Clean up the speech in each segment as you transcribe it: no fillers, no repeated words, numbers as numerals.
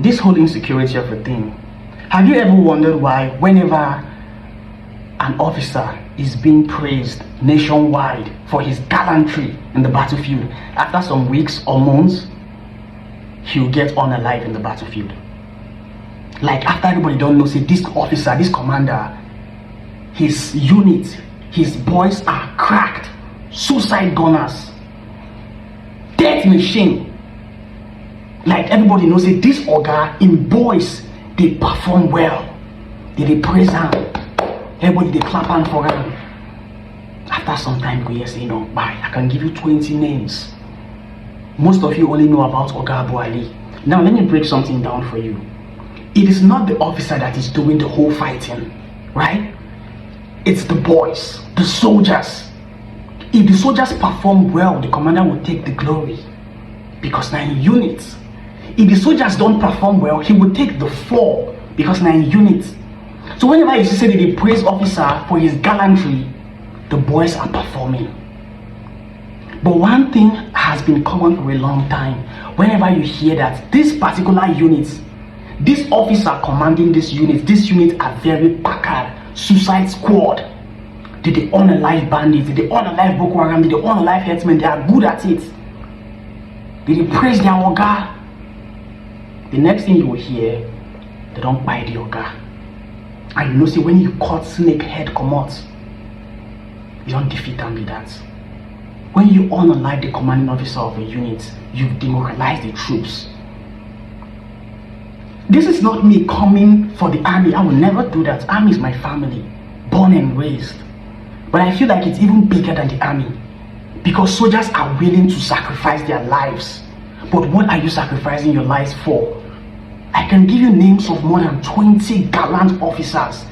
this whole insecurity of a thing. Have you ever wondered why whenever an officer is being praised nationwide for his gallantry in the battlefield, after some weeks or months, he'll get unalive in the battlefield? Like after everybody don't know, say this officer, this commander, his unit, his boys are cracked, suicide gunners, death machine. Like everybody knows, say this Oga in boys, they perform well. They praise him. Everybody they clap hand for him. After some time, we say, bye. I can give you 20 names. Most of you only know about Oga Abu Ali. Now let me break something down for you. It is not the officer that is doing the whole fighting, right? It's the boys, the soldiers. If the soldiers perform well, the commander will take the glory, because 9 units. If the soldiers don't perform well, he will take the fall, because 9 units. So whenever you say that they praise officer for his gallantry, the boys are performing. But one thing has been common for a long time. Whenever you hear that this particular unit, this officer commanding this unit are very packard, suicide squad. Did they unalive bandits? Did they unalive Boko Haram? Did they unalive headsmen? They are good at it. Did they praise their Oga? The next thing you will hear, they don't buy the Oga. And you know, see, when you cut snake head come out, you don't defeat them with that. When you unalive the commanding officer of a unit, you've demoralized the troops. This is not me coming for the army. I will never do that. Army is my family, born and raised. But I feel like it's even bigger than the army, because soldiers are willing to sacrifice their lives. But what are you sacrificing your lives for? I can give you names of more than 20 gallant officers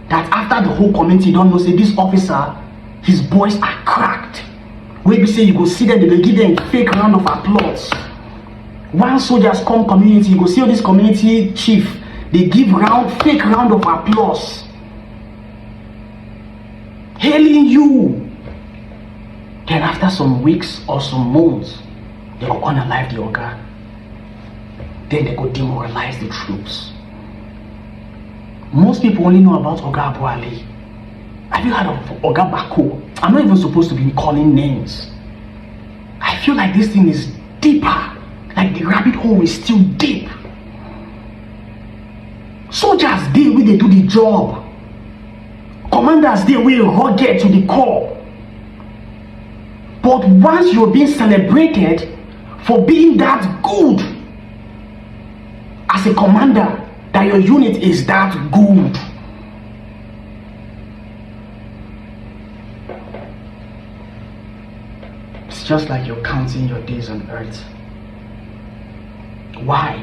that after the whole community don't know, say this officer, his boys are cracked. When you say you go see them, they will give them a fake round of applause. Once soldiers come community, you go see this community chief, they give fake round of applause, hailing you. Then after some weeks or some months, they go unalive the Oga. Then they go demoralize the troops. Most people only know about Oga Abu Ali. Have you heard of Oga Bako? I'm not even supposed to be calling names. I feel like this thing is deeper. Like the rabbit hole is still deep. Soldiers they will they do the job. Commanders they will rugged to the core. But once you're being celebrated for being that good as a commander, that your unit is that good, it's just like you're counting your days on earth. Why?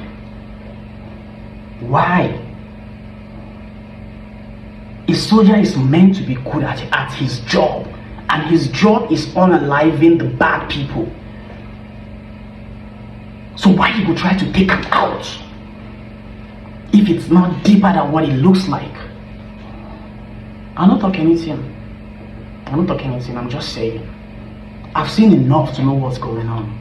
A soldier is meant to be good at his job, and his job is unaliving the bad people. So why you go try to take it out if it's not deeper than what it looks like? I'm not talking anything. I'm just saying. I've seen enough to know what's going on.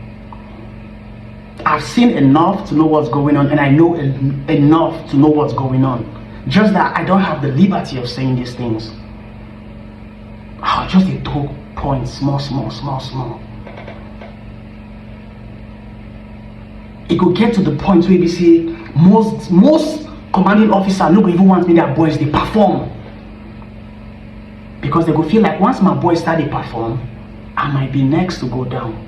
I've seen enough to know what's going on, and I know enough to know what's going on. Just that I don't have the liberty of saying these things. Just a talk point, small. It could get to the point where we say most commanding officers no even want me their boys they perform, because they go feel like once my boys start to perform, I might be next to go down.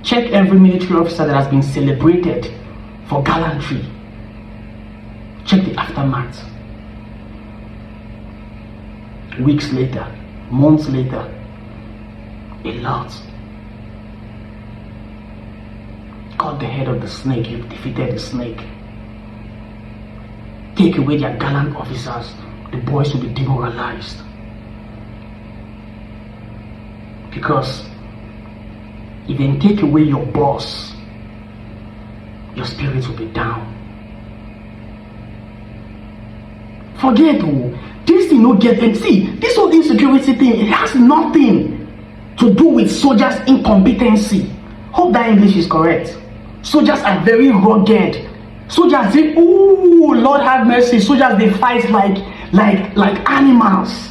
Check every military officer that has been celebrated for gallantry. Check the aftermath. Weeks later, months later, a lot. Cut the head of the snake, you've defeated the snake. Take away their gallant officers, the boys will be demoralized. Because if they take away your boss, your spirits will be down. Forget this thing don't get them. See, this whole insecurity thing, it has nothing to do with soldiers' incompetency. Hope that English is correct. Soldiers are very rugged. Soldiers, they, ooh, Lord have mercy. Soldiers, they fight like animals.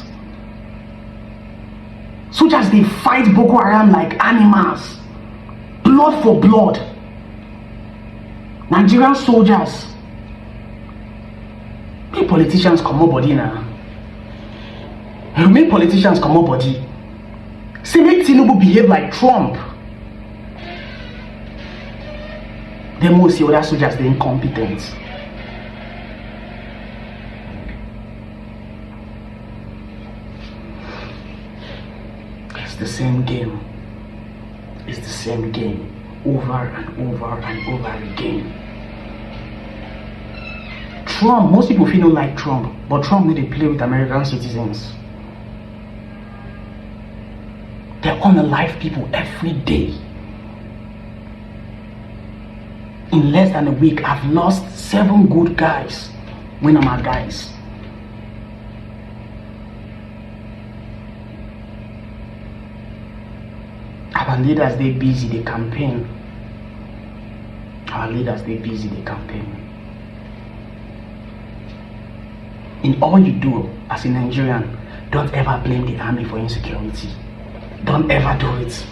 Soldiers, they fight Boko Haram like animals. Blood for blood. Nigerian soldiers. Make politicians come up body now. Make politicians come up body. Say make Tinubu behave like Trump. They most see other soldiers, they're incompetent. It's the same game. It's the same game over and over and over again. Trump, most people feel don't like Trump, but Trump need to play with American citizens. They're unalive people every day. In less than a week, I've lost 7 good guys when I'm my guys. Our leaders, they busy, they campaign. Our leaders, they busy, they campaign. In all you do as a Nigerian, don't ever blame the army for insecurity. Don't ever do it.